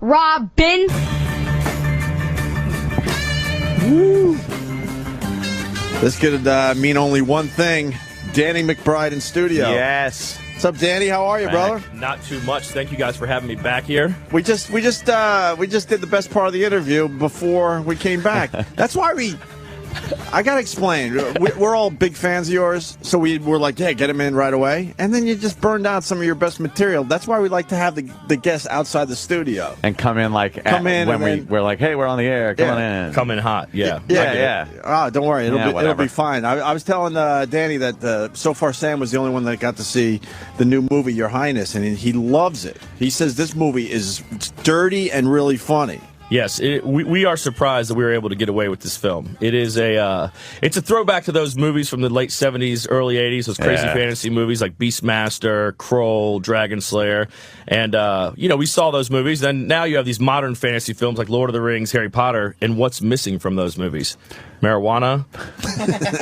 Robin. Woo. This could mean only one thing. Danny McBride in studio. Yes. What's up, Danny? How are you, brother? Not too much. Thank you guys for having me back here. We just did the best part of the interview before we came back. That's why I gotta explain. We're all big fans of yours, so we were like, "Yeah, get him in right away." And then you just burned out some of your best material. That's why we like to have the guests outside the studio and come in when we're like, "Hey, we're on the air. Come on in. Come in hot." Yeah. Yeah. Oh, don't worry, it'll be fine. I was telling Danny that so far Sam was the only one that got to see the new movie, Your Highness, and he loves it. He says this movie is dirty and really funny. Yes, we are surprised that we were able to get away with this film. It is it's a throwback to those movies from the late 70s, early 80s, those crazy fantasy movies like Beastmaster, Kroll, Dragon Slayer. And, we saw those movies. Then now you have these modern fantasy films like Lord of the Rings, Harry Potter. And what's missing from those movies? Marijuana,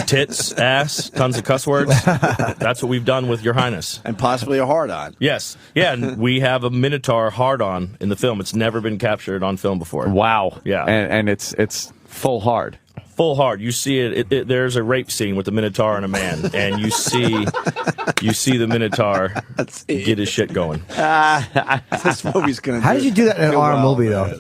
tits, ass, tons of cuss words. That's what we've done with Your Highness. And possibly a hard-on. Yes. Yeah, and we have a Minotaur hard-on in the film. It's never been captured on film before. Wow. Yeah. And it's full hard. Full hard. You see it. There's a rape scene with the Minotaur and a man, and you see the Minotaur get his shit going. This movie's gonna. How did you do that in an R movie, though?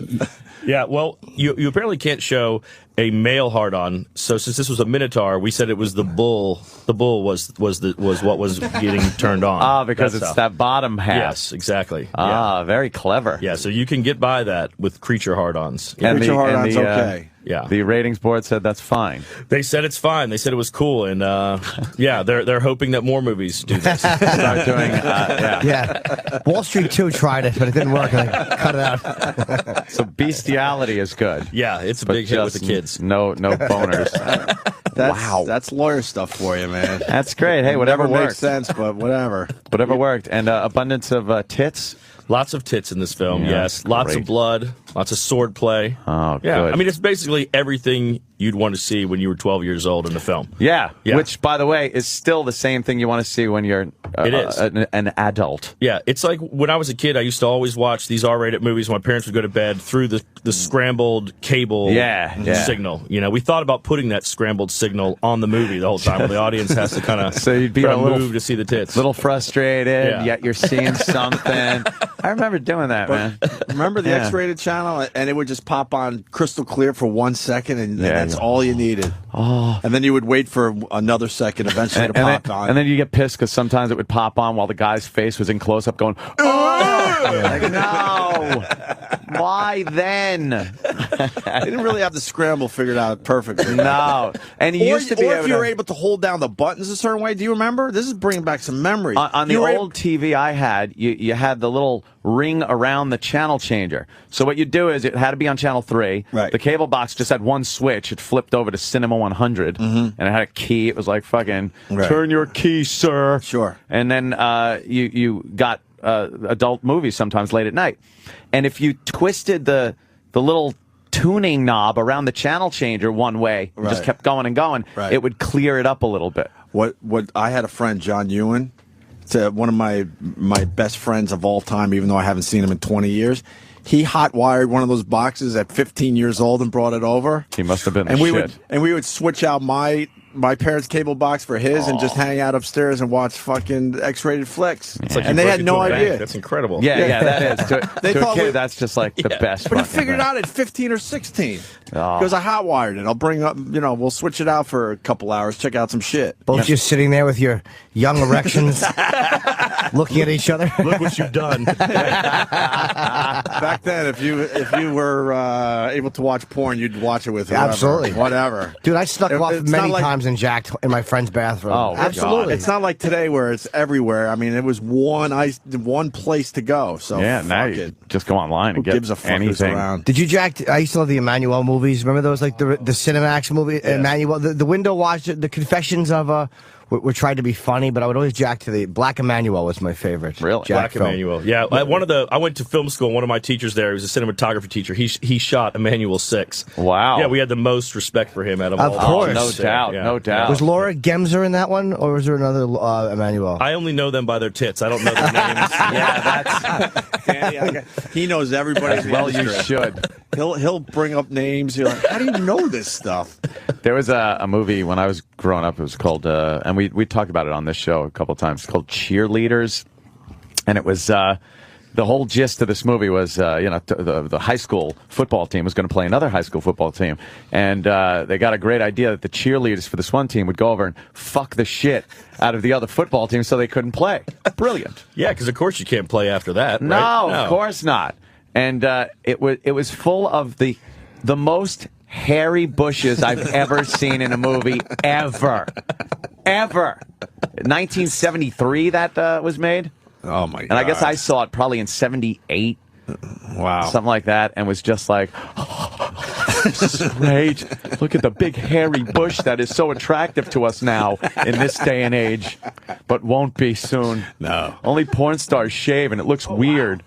Yeah, well, you apparently can't show a male hard-on. So since this was a Minotaur, we said it was the bull. The bull was what was getting turned on. Because it's that bottom half. Yes, exactly. Very clever. Yeah, so you can get by that with creature hard-ons. Creature hard-ons, okay. Yeah. The ratings board said that's fine. They said it's fine. They said it was cool, and they're hoping that more movies do this. Start doing, yeah. Wall Street 2 tried it, but it didn't work. They cut it out. So bestiality is good. Yeah, it's a big hit with the kids. No boners. Wow, that's lawyer stuff for you, man. That's great. Hey, whatever Never worked. makes sense, but whatever. Whatever worked, and abundance of tits. Lots of tits in this film, yes. Lots of blood, lots of sword play. Oh, yeah. good. I mean, it's basically everything you'd want to see when you were 12 years old in the film. Yeah, which, by the way, is still the same thing you want to see when you're an adult. Yeah, it's like when I was a kid, I used to always watch these R-rated movies when my parents would go to bed through the scrambled cable signal. You know, we thought about putting that scrambled signal on the movie the whole time where the audience has to kind of so you'd be move to see the tits. A little frustrated, yet you're seeing something. I remember doing that, man. Remember the X-rated channel? And it would just pop on crystal clear for 1 second, and that's all you needed. Oh. And then you would wait for another second eventually to pop on. And then you get pissed because sometimes it would pop on while the guy's face was in close-up going, oh! Like, no! Why then? They didn't really have the scramble figured out perfectly. No. And you used to be if you were able to hold down the buttons a certain way. Do you remember? This is bringing back some memories. On the old TV I had, you had the little ring around the channel changer. So what you do is it had to be on channel 3. Right. The cable box just had one switch. It flipped over to Cinema 100, and it had a key. It was like fucking turn your key, sir. Sure. And then you got adult movies sometimes late at night, and if you twisted the little tuning knob around the channel changer one way, just kept going and going, it would clear it up a little bit. What I had a friend, John Ewan. One of my best friends of all time, even though I haven't seen him in 20 years. He hot-wired one of those boxes at 15 years old and brought it over. He must have been we would switch out my parents' cable box for his and just hang out upstairs and watch fucking X-rated flicks. And they had no idea. That's incredible. Yeah, that is. To a kid, that's just like the best. But he figured it out at 15 or 16. Because I hot-wired it. I'll bring up, we'll switch it out for a couple hours, check out some shit. Both just sitting there with your young erections, looking at each other. Look what you've done. Back then, if you were able to watch porn, you'd watch it with whoever. Absolutely. Whatever. Dude, I snuck off many times and jacked in my friend's bathroom. Oh, absolutely. It's not like today where it's everywhere. I mean, it was one place to go. So now you just go online and get gives a fuck who's anything. around. Did you jack? I used to love the Emmanuel movies. Remember those, like the Cinemax movie, Emmanuel, the window watch, the Confessions of were tried to be funny, but I would always jack to the Black Emmanuel was my favorite. Really? Black Emmanuel. Yeah, I went to film school. One of my teachers there, he was a cinematography teacher. He shot Emmanuel 6. Wow. Yeah, we had the most respect for him out of all. Of course. No doubt. Yeah. No doubt. Was Laura Gemser in that one, or was there another Emmanuel? I only know them by their tits. I don't know their names. Yeah, that's Danny, he knows everybody's well. You should. He'll bring up names. You're like, how do you know this stuff? There was a movie when I was growing up. It was called, and we talked about it on this show a couple of times. It's called Cheerleaders, and it was the whole gist of this movie was the high school football team was going to play another high school football team, and they got a great idea that the cheerleaders for this one team would go over and fuck the shit out of the other football team so they couldn't play. Brilliant. Yeah, because of course you can't play after that. No, right? of course not. And it was full of the most hairy bushes I've ever seen in a movie ever. 1973 that was made. Oh my god! And I guess I saw it probably in 78. Wow. Something like that, and was just like, this is great. Look at the big hairy bush that is so attractive to us now in this day and age, but won't be soon. No. Only porn stars shave, and it looks weird.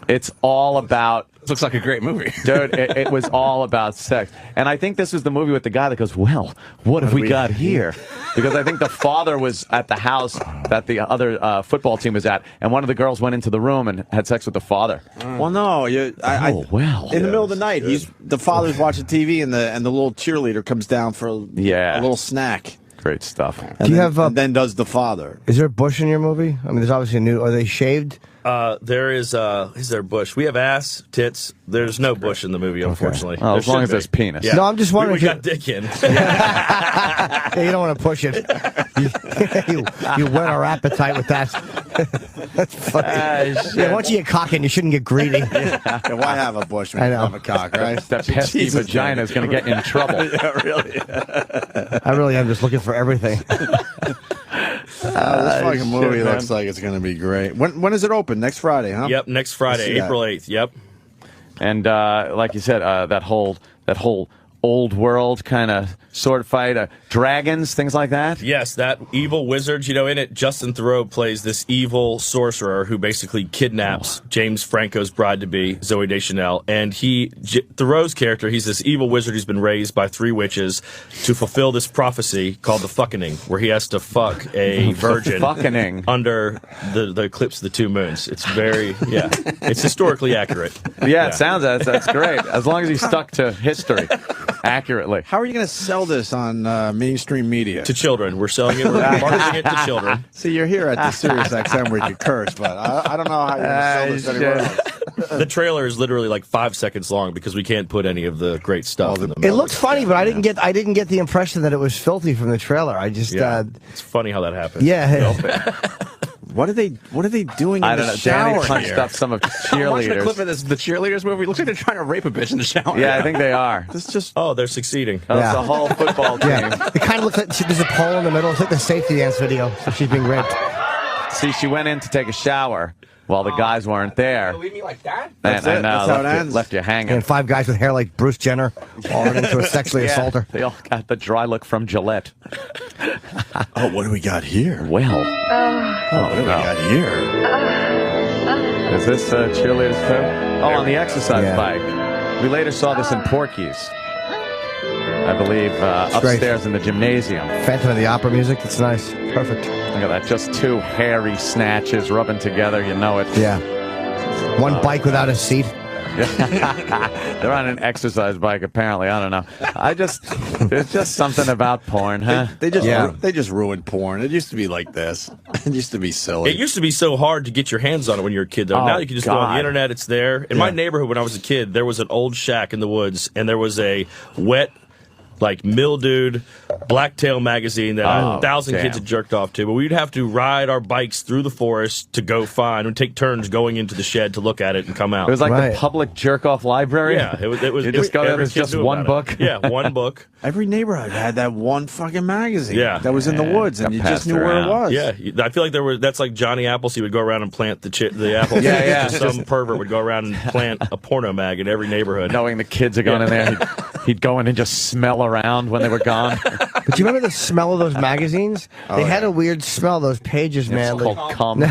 It's all about... Looks like a great movie. Dude, it was all about sex. And I think this was the movie with the guy that goes, well, what have we got here? Because I think the father was at the house that the other football team was at, and one of the girls went into the room and had sex with the father. Well, no, well. in the middle of the night, the father's watching TV, and the little cheerleader comes down for a little snack. Great stuff. And then does the father. Is there a bush in your movie? I mean, there's obviously a new... Are they shaved? There is there bush? We have ass, tits. There's no bush in the movie, unfortunately. Well, as long as there's penis. Yeah. No, I'm just wondering. We got dick in. Yeah, you don't want to push it. You whet our appetite with that. That's funny. Yeah, once you get cocking, you shouldn't get greedy. Yeah, why have a bush when I you know. have a cock, right? That pesky vagina is going to get you in trouble. Yeah, really. I really am just looking for everything. This fucking movie looks like it's going to be great. When is it open? Next Friday, huh? Yep, next Friday, April 8th. Yep. And like you said, that whole old world kind of sword fight, dragons, things like that. Yes, that evil wizard. In it, Justin Theroux plays this evil sorcerer who basically kidnaps James Franco's bride-to-be, Zooey Deschanel. And Theroux's character, he's this evil wizard who's been raised by 3 witches to fulfill this prophecy called the fucking, where he has to fuck a virgin under the eclipse of the 2 moons. It's it's historically accurate. Yeah, it sounds that's great. As long as he stuck to history accurately. How are you going to sell this on mainstream media? To children. We're selling it. We're marketing it to children. See, you're here at the Sirius XM where you can curse, but I don't know how you're going to sell this anywhere else. The trailer is literally like 5 seconds long because we can't put any of the great stuff in the It middle. looks funny, but I didn't get the impression that it was filthy from the trailer. I just it's funny how that happens. yeah. What are they doing I in don't the know. shower Danny punched here? up some of I'm watching a cheerleaders. clip of the cheerleaders movie. It looks like they're trying to rape a bitch in the shower. Yeah, I think they are. This just Oh, they're succeeding. It's the whole football team. Yeah, it kind of looks like there's a pole in the middle. It's like the safety dance video. So she's being raped. See, she went in to take a shower while the guys weren't there. Leave me like that? That's it. That's how it ends. Left you hanging. And 5 guys with hair like Bruce Jenner all into a sexually assault her. They all got the dry look from Gillette. oh, what do we got here? Well, What do we got here? is this cheerleaders too? Oh, on the exercise Yeah. bike. We later saw this in Porky's, I believe, great. upstairs in the gymnasium. Phantom of the Opera music. It's nice. Perfect. Look at that, just 2 hairy snatches rubbing together. You know it. Yeah. One bike without a seat. They're on an exercise bike, apparently. I don't know. There's just something about porn, huh? They just ruined porn. It used to be like this. It used to be silly. It used to be so hard to get your hands on it when you were a kid, though. Oh, Now you can just go on God. the internet. It's there. In my neighborhood when I was a kid, there was an old shack in the woods, and there was a wet, mildewed Blacktail magazine that 1,000 damn. kids had jerked off to. But we'd have to ride our bikes through the forest to go find and take turns going into the shed to look at it and come out. It was like Right. the public jerk-off library. Yeah, it was. You just go there, every there's kid just knew one about book. it. Yeah, one book. Every neighborhood had that one fucking magazine. Yeah. that was in the woods, and got you just passed knew where it around. was. Yeah, I feel like that's like Johnny Appleseed would go around and plant the apples. Yeah. Just some pervert would go around and plant a porno mag in every neighborhood. Knowing the kids are going in there, he'd go in and just smell around when they were gone. But you remember the smell of those magazines? They had a weird smell, those pages, man. It's called cum.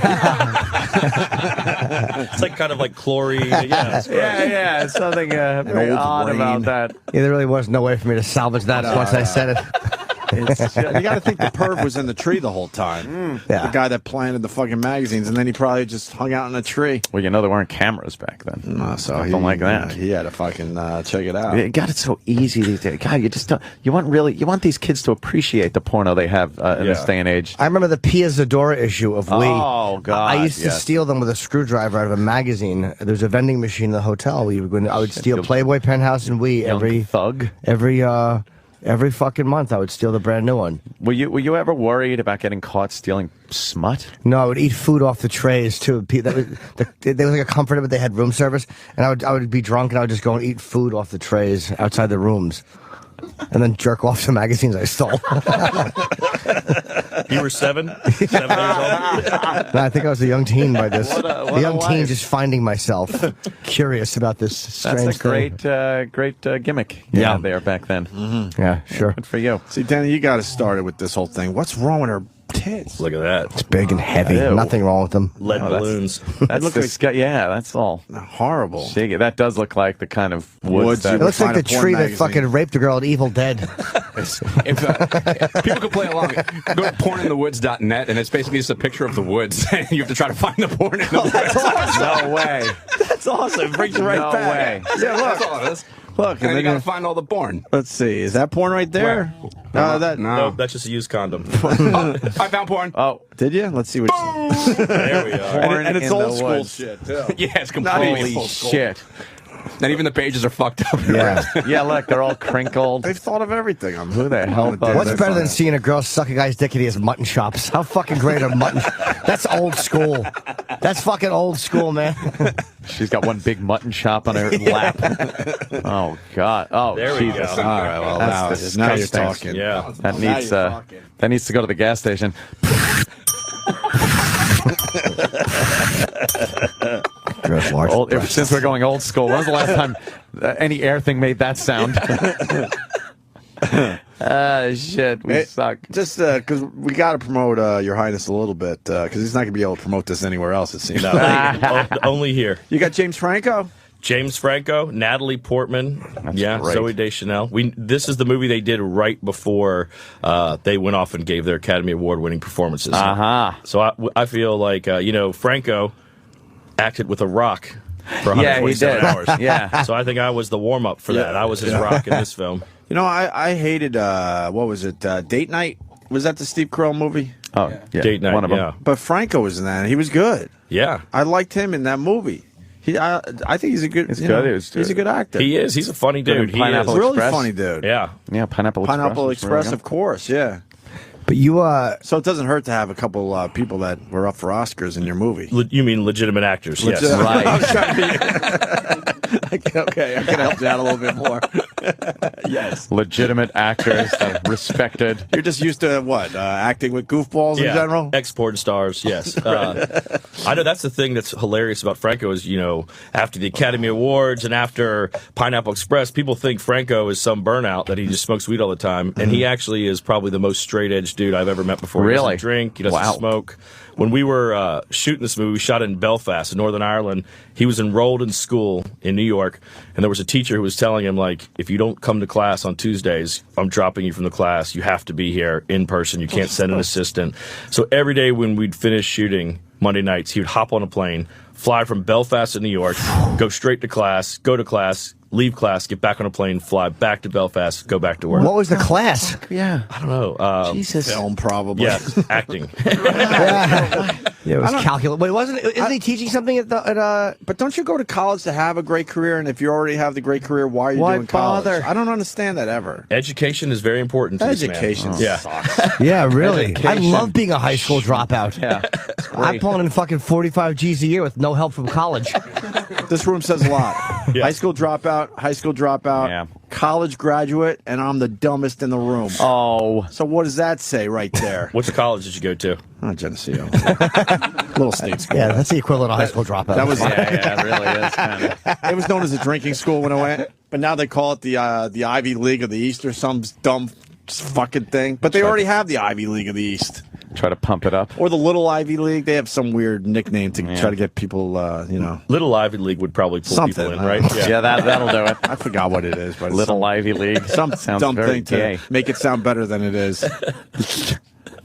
It's like kind of like chlorine. Yeah, it's gross. yeah. It's something very old odd rain. about that. Yeah, there really was no way for me to salvage that once I said it. You got to think the perv was in the tree the whole time. Yeah. The guy that planted the fucking magazines, and then he probably just hung out in a tree. Well, there weren't cameras back then. So Nothing like that. He had to fucking check it out. God, it's so easy these days. God, you just don't. You want these kids to appreciate the porno they have in this day and age. I remember the Pia Zadora issue of Lee. Oh, God, I used to yes. steal them with a screwdriver out of a magazine. There's a vending machine in the hotel. I would steal Playboy, Penthouse, and Wii Young thug. every fucking month. I would steal the brand new one. Were you ever worried about getting caught stealing smut? No, I would eat food off the trays too. There was like a comforter, but they had room service, and I would be drunk and I would just go and eat food off the trays outside the rooms, and then jerk off the magazines I stole. You were 7 years old? No, I think I was a young teen by this. What a a young teen life. just finding myself curious about this strange That's a great gimmick. Yeah. There back then. thing. Yeah, sure. Good for you. See, Danny, you got to start it with this whole thing. What's wrong with her tits? Look at that. It's big and heavy. Ew. Nothing wrong with them. Lead Oh, that's- balloons. That's yeah, that's all. Horrible. Shiggy. That does look like the kind of woods Woods that you It looks like Find the a porn tree that magazine. fucking raped a girl at Evil Dead. If people could play along, go to porninthewoods.net, and it's basically just a picture of the woods. And you have to try to find the porn in the woods. No way. That's awesome. It brings you right No back. way. Yeah, That's look. all it is. Look, And then you then got to find all the porn. let's see. Is that porn right there? That No, that's just a used condom. I found porn. Oh, did you? Let's see what. There we are. Porn and it's in the old school woods. shit too. Yeah, it's completely holy old school. shit. And even the pages are fucked up. Yeah. Yeah, look, they're all crinkled. They've thought of everything. Who the hell thought What's That's better than funny. seeing a girl suck a guy's dick at his mutton chops? How fucking great are mutton? That's old school. That's fucking old school, man. She's got one big mutton chop on her lap. Oh God. Oh, There we Jesus. go. All right, well, That's now you're disgusting. talking. Yeah. That needs to go to the gas station. Since we're going old school, when was the last time any air thing made that sound? Shit, we suck. Just because we got to promote Your Highness a little bit, because he's not going to be able to promote this anywhere else, it seems. Only here. You got James Franco? James Franco, Natalie Portman, That's yeah, great. Zoe Deschanel. This is the movie they did right before they went off and gave their Academy Award-winning performances. So I feel like Franco acted with a rock for Yeah, he 147 did. hours. Yeah. So I think I was the warm-up for that. I was his rock in this film. You know, I hated, what was it, Date Night? Was that the Steve Carell movie? Oh, yeah. Date Night, One of them. yeah. But Franco was in that, and he was good. Yeah. I liked him in that movie. I think he's a good. He's you good. know, He was he's a good actor. He is. He's a funny dude. He Pineapple is. really Express. funny dude. Yeah. Yeah, Pineapple Pineapple Express. Express, of course. Yeah. But you, So it doesn't hurt to have a couple people that were up for Oscars in your movie. You mean legitimate actors? Yes. Right. I was trying to be. Okay, I can help you out a little bit more. Yes. Legitimate actors, respected. You're just used to what? Acting with goofballs in general? Export stars, yes. I know that's the thing that's hilarious about Franco is, after the Academy Awards and after Pineapple Express, people think Franco is some burnout, that he just smokes weed all the time. And he actually is probably the most straight-edge dude I've ever met before. He Really? doesn't drink, he doesn't Wow. smoke. When we were shooting this movie, we shot it in Belfast, in Northern Ireland. He was enrolled in school in New York, and there was a teacher who was telling him, like, if you don't come to class on Tuesdays, I'm dropping you from the class. You have to be here in person. You can't send an assistant. So every day when we'd finish shooting Monday nights, he would hop on a plane, fly from Belfast to New York, go straight to class, go to class, leave class, get back on a plane, fly back to Belfast, go back to work. what was the class? Yeah. I don't know. Jesus. Film, probably. Yeah, acting. Yeah, it was calculus. Wait, isn't he teaching something at But don't you go to college to have a great career? And if you already have the great career, why are you Why doing college? bother? I don't understand that ever. Education is very important to this man. Education Yeah. sucks. Yeah, really. I Education. love being a high school dropout. Yeah. I'm pulling in fucking 45 G's a year with no help from college. This room says a lot. Yeah. High school dropout, Yeah. college graduate, and I'm the dumbest in the room. Oh. So what does that say right there? What college did you go to? Geneseo. Little state school. Yeah, that's the equivalent of high school dropout. That was Yeah, it really is. Kind of. it was known as a drinking school when I went, but now they call it the Ivy League of the East or some dumb fucking thing. But they already have the Ivy League of the East. Try to pump it up. Or the Little Ivy League. They have some weird nickname to try to get people, Little Ivy League would probably pull Something, people in, I right? don't know. Yeah, that'll do it. I forgot what it is. But it's Little Ivy League. some sounds dumb very thing gay. to make it sound better than it is.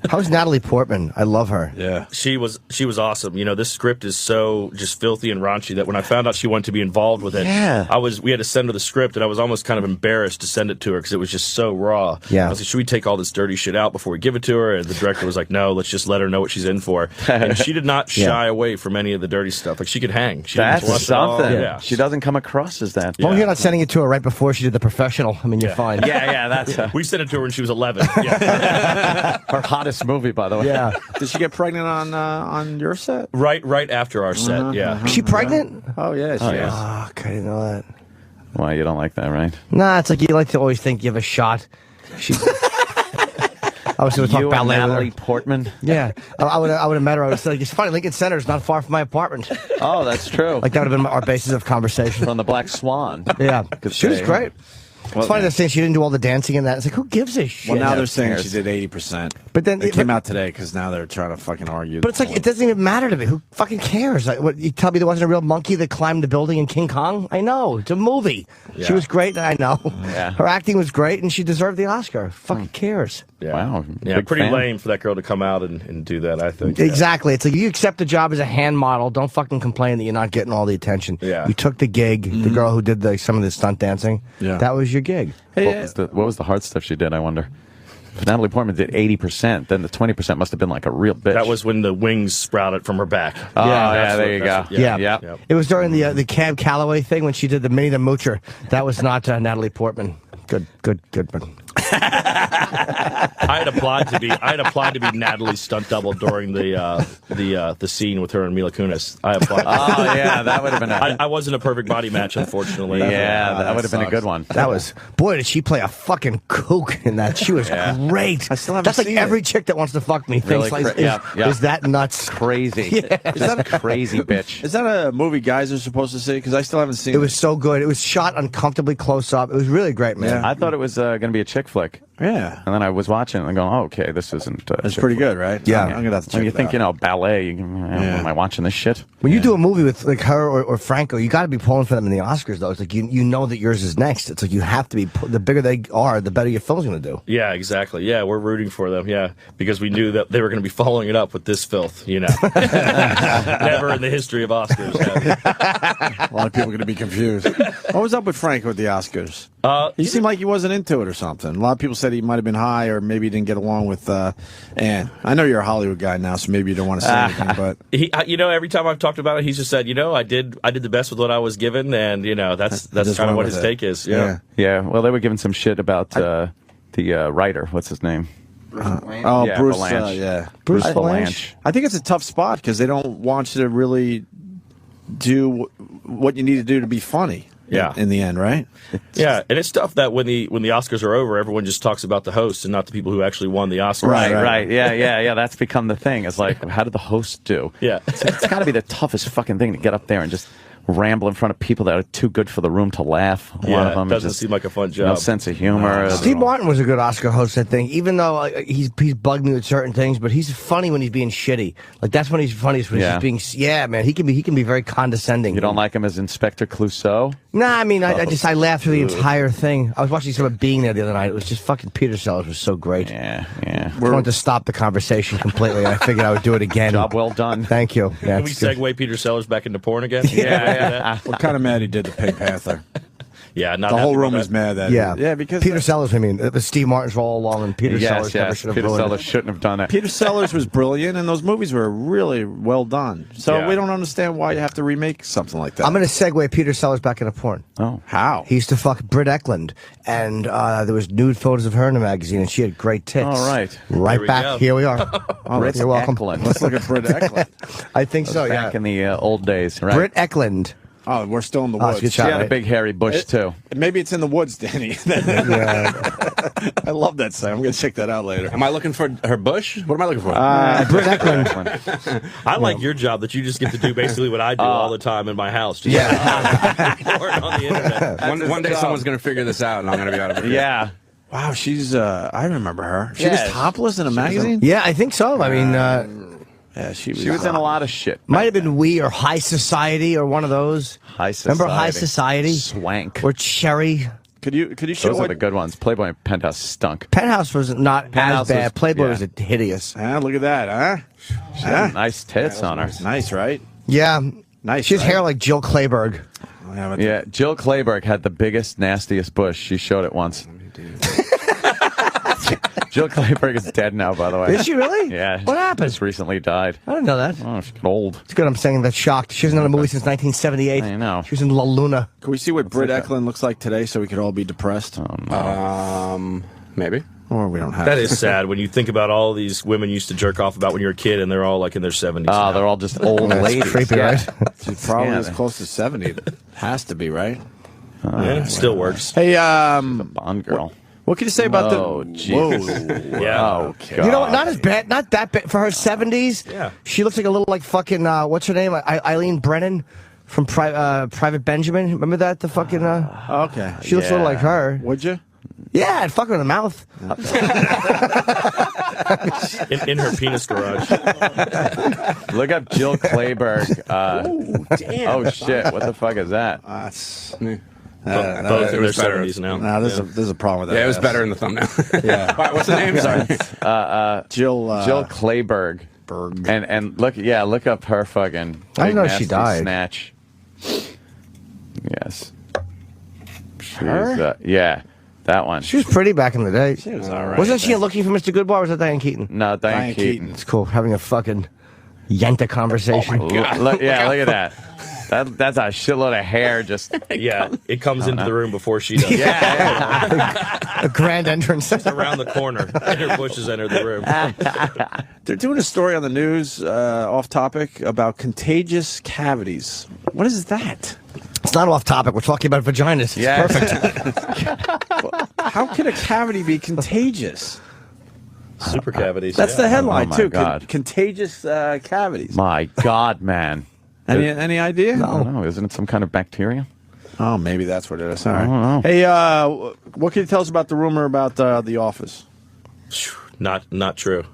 How's Natalie Portman? I love her. Yeah. She was awesome. You know, this script is so just filthy and raunchy that when I found out she wanted to be involved with it, we had to send her the script, and I was almost kind of embarrassed to send it to her because it was just so raw. Yeah. I was like, should we take all this dirty shit out before we give it to her? And the director was like, no, let's just let her know what she's in for. And she did not shy away from any of the dirty stuff. Like, she could hang. She didn't That's blush at all. something. Yeah. She doesn't come across as that. As long as you're not sending it to her right before she did The Professional. I mean, you're fine. Yeah, that's We sent it to her when she was 11. Yeah. her hottest movie, by the way. Yeah. Did she get pregnant on your set? right after our set, yeah. Is she pregnant? Oh, yeah. She is. Oh, okay, I didn't know that. Why, you don't like that, right? Nah, it's like you like to always think you have a shot. She. I was going to talk You and ballet with her. Natalie Portman? Yeah, I would have met her. I was like, it's funny, Lincoln Center is not far from my apartment. Oh, that's true. Like that would have been our basis of conversation. From the Black Swan. Yeah, Could she was say. great. It's funny they're saying she didn't do all the dancing and that. It's like, who gives a shit? Well, now they're who saying cares? she did 80%. But then it came out today because now they're trying to fucking argue. But it's like, it doesn't even matter to me. Who fucking cares? Like, what, you tell me there wasn't a real monkey that climbed the building in King Kong? I know. It's a movie. Yeah. She was great, I know. Yeah. Her acting was great, and she deserved the Oscar. Fucking cares. Yeah. Wow, Yeah, big pretty fan. lame for that girl to come out and do that, I think. Exactly. It's like you accept the job as a hand model. Don't fucking complain that you're not getting all the attention. Yeah. You took the gig. The girl who did some of the stunt dancing. Yeah. That was your gig. What was the hard stuff she did, I wonder? If Natalie Portman did 80%, then the 20% must have been like a real bitch. That was when the wings sprouted from her back. Oh, yeah, That's there what- you that's go. what- Yeah. Yeah. It was during the Cab Calloway thing when she did the Minnie the Moocher. That was not Natalie Portman. Good one. I had applied to be Natalie's stunt double during the scene with her and Mila Kunis. I applied. Oh, yeah, that would have been I wasn't a perfect body match, unfortunately. yeah, that would have been a sucks. good one. That was, boy, did she play a fucking kook in that. She was great. I still haven't That's like seen it. every chick that wants to fuck me Really thinks, like, yeah. is that nuts? Crazy. Just a crazy bitch. Is that a movie guys are supposed to see? Because I still haven't seen it. It was so good. It was shot uncomfortably close up. It was really great, man. I thought it was going to be a chick flick. Yeah. And then I was watching it and going, oh, okay, this isn't. It's pretty good, right? Yeah. I'm going to have to check When you it think, out. ballet, am I watching this shit? When you do a movie with like her or Franco, you got to be pulling for them in the Oscars, though. It's like you know that yours is next. It's like you have to be. The bigger they are, the better your film's going to do. Yeah, exactly. Yeah, we're rooting for them. Yeah, because we knew that they were going to be following it up with this filth. You know, never in the history of Oscars. A lot of people are going to be confused. What was up with Frank with the Oscars? He seemed like he wasn't into it or something. A lot of people said he might have been high or maybe he didn't get along with Ann. I know you're a Hollywood guy now, so maybe you don't want to say anything, but He, every time I've talked about it, he's just said, I did the best with what I was given, and that's just kind went of what with his it. take is. yeah. Yeah, well, they were giving some shit about the writer. What's his name? Oh, Yeah, Bruce. Valanche. Yeah, Bruce Valanche. Valanche. I think it's a tough spot because they don't want you to really do what you need to do to be funny. Yeah. In the end, right? Yeah, and it's tough that when the Oscars are over, everyone just talks about the host and not the people who actually won the Oscars. Right. Yeah. That's become the thing. It's like, how did the host do? Yeah. It's got to be the toughest fucking thing to get up there and just ramble in front of people that are too good for the room to laugh. A lot of them it doesn't just seem like a fun job. no sense of humor. Steve Martin was a good Oscar host, I think. Even though he's bugged me with certain things, but he's funny when he's being shitty. Like that's when he's funniest when he's being. Yeah, man, he can be very condescending. You don't like him as Inspector Clouseau? Nah, I mean, I laughed through the entire thing. I was watching some of Being There the other night. It was just fucking Peter Sellers was so great. Yeah. I wanted to stop the conversation completely. I figured I would do it again. Job well done. Thank you. Yeah, Can we it's good. segue Peter Sellers back into porn again? Yeah. What kind of mad he did the Pink Panther? Yeah, not The whole happy room about is that. mad that. Yeah, because Peter Sellers. I mean, it was Steve Martin's all along, and Peter Sellers never should have Peter ruined Sellers it. shouldn't have done that. Peter Sellers was brilliant, and those movies were really well done. So Yeah. we don't understand why you have to remake something like that. I'm going to segue Peter Sellers back into porn. Oh. How? He used to fuck Britt Eklund, and there was nude photos of her in the magazine, and she had great tits. All right. Right Here we back. go. Here we are. Britt You're welcome. Eklund. Let's look at Britt Eklund. I think so, yeah. Back in the old days, right? Britt Eklund. Oh, we're still in the Oh, it's woods. a good She shot. had a right? big hairy bush, too. Maybe it's in the woods, Danny. Yeah. I love that song. I'm going to check that out later. Am I looking for her bush? What am I looking for? Britt Eklund. I like your job that you just get to do basically what I do all the time in my house. Just porn on the internet. one day someone's going to figure this out, and I'm going to be out of it. Yeah. Wow, she's. I remember her. She was topless in a magazine. Yeah, I think so. I mean, Yeah, she was. She was in a lot of shit. might have been We or High Society or one of those. High Society. Remember High Society? Swank. Or Cherry. Could you show Those are what? the good ones. Playboy and Penthouse stunk. Penthouse was not Penthouse as bad. was- Playboy yeah. was hideous. Look at that, huh? She had nice tits on her. Nice, right? Yeah. Nice. She has right? hair like Jill Clayburgh. Yeah, Jill Clayburgh had the biggest, nastiest bush. She showed it once. Jill Clayburgh is dead now, by the way. Is she really? Yeah. What happened? Just recently died. I didn't know that. Oh, she's old. It's good I'm saying that shocked. She hasn't done a movie since 1978. I know. She was in La Luna. Can we see what Britt Eklund looks like today, so we could all be depressed? Maybe. Or we don't have. That to. is sad when you think about all these women you used to jerk off about when you were a kid, and they're all like in their 70s. Oh, now. they're all just old ladies. creepy, Yeah. right? She's probably Yeah, as man. close to 70. Has to be, right? Yeah, it still works. Hey, Bond girl. what can you say about Oh, the? jeez. Yeah. Oh, God. You know what? Not as bad. Not that bad. For her 70s, Yeah. she looks like a little like fucking, what's her name? Eileen Brennan from Private Benjamin. Remember that? The fucking, Okay. she looks a little like her. Would you? Yeah, I'd fuck her in the mouth. In her penis garage. Look up Jill Clayburgh. Damn. Oh, shit. What the fuck is that? That's. Both it in their was better. 70s now. Nah, there's a problem with that. Yeah, it was ass. better in the thumbnail. Yeah. All right, what's the name? Sorry. Jill. Jill Clayburgh. Berg. And look up her fucking. I didn't know big she nasty died. Snatch. Yes. Her? Yeah, that one. She was pretty back in the day. She was all right. Wasn't she in Looking for Mr. Goodbar, or was that Diane Keaton? No, Diane Diane Keaton. Keaton. It's cool having a fucking Yenta conversation. Look at that. That's a shitload of hair. Just Yeah, it comes into the room before she does. A grand entrance. Around the corner, and her bushes enter the room. They're doing a story on the news, off topic, about contagious cavities. What is that? It's not off topic. We're talking about vaginas. It's Yeah. perfect. How can a cavity be contagious? Super cavities. That's yeah. the headline, Oh, my too. God. Contagious cavities. my God, man. Any idea? I don't know. Isn't it some kind of bacteria? Oh, maybe that's what it is. All right. don't know. Hey, what can you tell us about the rumor about The Office? Not true.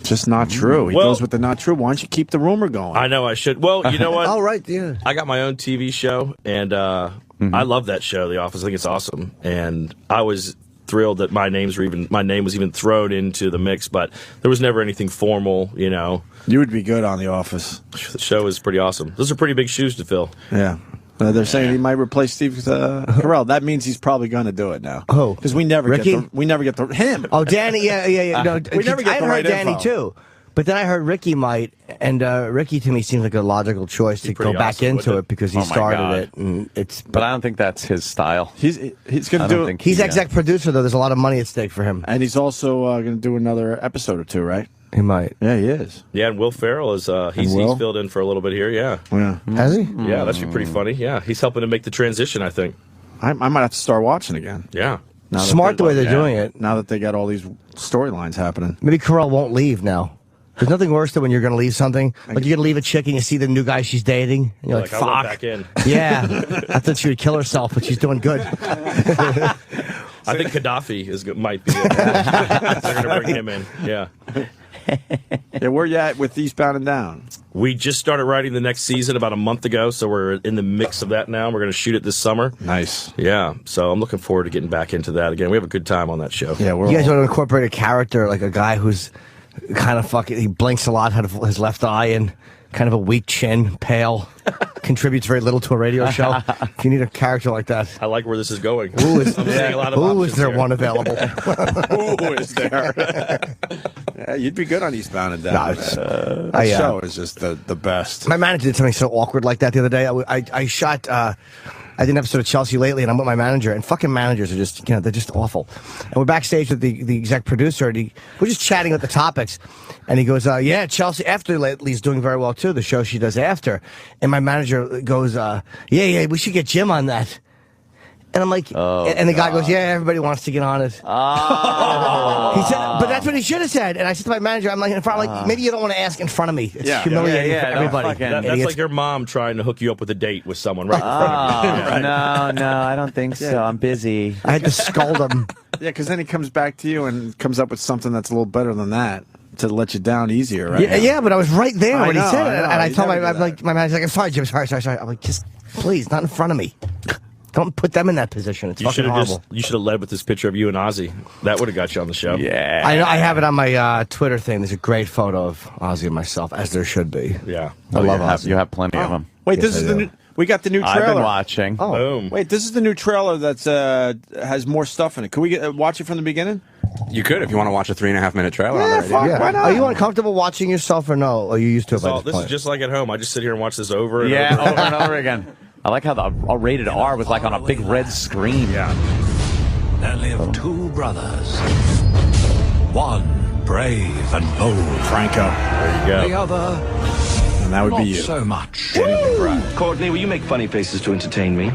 Just not true. He Well- goes with the not true. Why don't you keep the rumor going? I know I should. Well, you know what? Oh, right. Yeah. I got my own TV show, and I love that show, The Office. I think it's awesome, and I was thrilled that my name was even thrown into the mix, but there was never anything formal. You know, You would be good on The Office. the show is pretty awesome. Those are pretty big shoes to fill. Yeah. They're saying he might replace Steve Carell. That means he's probably going to do it now. Who? Because we never Ricky? get the him. Oh, Danny. Yeah. No, We never get I the heard right Danny info. too, but then I heard Ricky might, and Ricky to me seems like a logical choice to go pretty back awesome, into wouldn't it because he Oh, my started God. it, and it's. But I don't think that's his style. He's going I to don't do it. think He's Yeah. exec producer though. There's a lot of money at stake for him. And he's also going to do another episode or two, right? He might. Yeah, he is. Yeah, and Will Ferrell is he's Will? filled in for a little bit here. Yeah, Yeah. Has he? yeah, that should be pretty funny. Yeah, he's helping to make the transition. I think. I might have to start watching again. Yeah. Now that Smart the way they're yeah. doing it. Now that they got all these storylines happening. Maybe Carell won't leave now. There's nothing worse than when you're going to leave something. Like you're going to leave a chick and you see the new guy she's dating. And you're like, I went fuck. back in. Yeah. I thought she would kill herself, but she's doing good. I think Gaddafi might be. They're going to bring him in. Yeah. Yeah, where you at with Eastbound and Down? We just started writing the next season about a month ago, so we're in the mix of that now. We're going to shoot it this summer. Nice. Yeah, so I'm looking forward to getting back into that again. We have a good time on that show. Yeah, we're You guys all, want to incorporate a character, like a guy who's kind of fucking, he blinks a lot, had his left eye and kind of a weak chin, pale, contributes very little to a radio show. If you need a character like that. I like where this is going. Who is, I'm seeing a lot of who is options there here. one available? Who is there? Yeah, you'd be good on Eastbound and Down. No, it's, that show is just the best. My manager did something so awkward like that the other day. I shot. I did an episode of Chelsea lately, and I'm with my manager, and fucking managers are just, they're just awful. And we're backstage with the exec producer, and we're just chatting about the topics, and he goes, yeah, Chelsea, after lately's doing very well, too, the show she does after. And my manager goes, yeah, we should get Jim on that. And I'm like, and the guy goes, yeah, everybody wants to get on it. Oh. He said, but that's what he should have said. And I said to my manager, I'm like, in front, like, maybe you don't want to ask in front of me. It's humiliating yeah, for don't everybody. fucking- That's Idiots. like your mom trying to hook you up with a date with someone right in front of you. No, I don't think so. I'm busy. I had to scold him. Yeah, because then he comes back to you and comes up with something that's a little better than that to let you down easier, right? Yeah, but I was right there when he said it. And I told my manager's like, sorry, Jim, sorry. I'm like, just please, not in front of me. Don't put them in that position. It's fucking horrible. You should have led with this picture of you and Ozzy. That would have got you on the show. Yeah. I have it on my Twitter thing. There's a great photo of Ozzy and myself, as there should be. Yeah. I love Ozzy. You have plenty of them. Wait, this is the new. We got the new trailer. I've been watching. Oh. Boom. Wait, this is the new trailer that's has more stuff in it. Can we watch it from the beginning? You could if you want to watch a 3.5-minute trailer. Yeah, already. fuck, why not? Are you uncomfortable watching yourself or no? Or are you used to it by This point? is just like at home. I just sit here and watch this over and Yeah, over. over and over again. I like how the rated R was like on a big red screen. Yeah. There live two brothers. One brave and bold. Franco. There you The go. other, And that would not be you. so much. Danny McBride. Courtney, will you make funny faces to entertain me?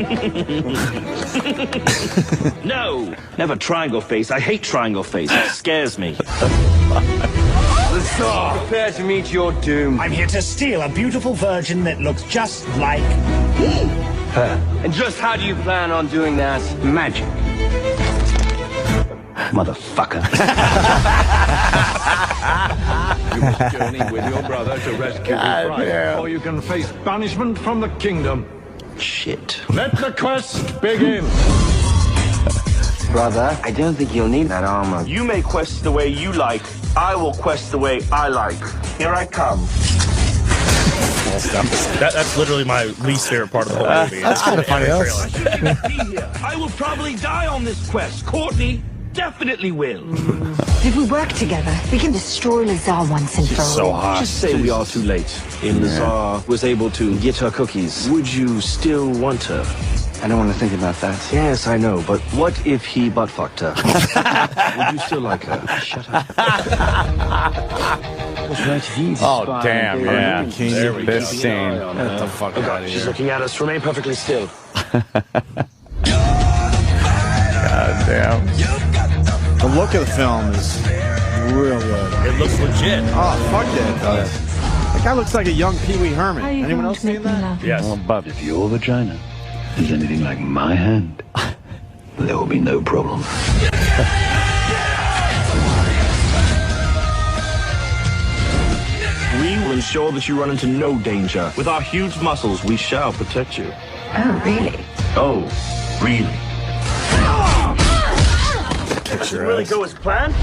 No, never triangle face. I hate triangle face. It scares me. Prepare to meet your doom. I'm here to steal a beautiful virgin that looks just like Her. And just how do you plan on doing that? Magic. Motherfucker. You must journey with your brother to rescue his bride, or you can face banishment from the kingdom. Shit. Let the quest begin. Brother, I don't think you'll need that armor. You may quest the way you like. I will quest the way I like. Here I come. That's literally my least favorite part of the whole movie. That's kind of funny. I will probably die on this quest. Courtney definitely will. If we work together, we can destroy Lazar once and for all. Just say we are too late. If Lazar was able to get her cookies, would you still want her? I don't want to think about that. Yes, I know, but what if he butt fucked her? Would you still like her? Shut up. Oh, damn, yeah. There we This go. scene. Get the fuck out of She's here. looking at us. Remain perfectly still. God damn. The look of the film is real good. It looks legit. Oh, fuck yeah, it does. That guy looks like a young Pee Wee Herman. Anyone else seen that? Yes. But If your vagina is anything like my hand, there will be no problem. We will ensure that you run into no danger. With our huge muscles, we shall protect you. Oh, really? Oh, really? Picture Really go as planned?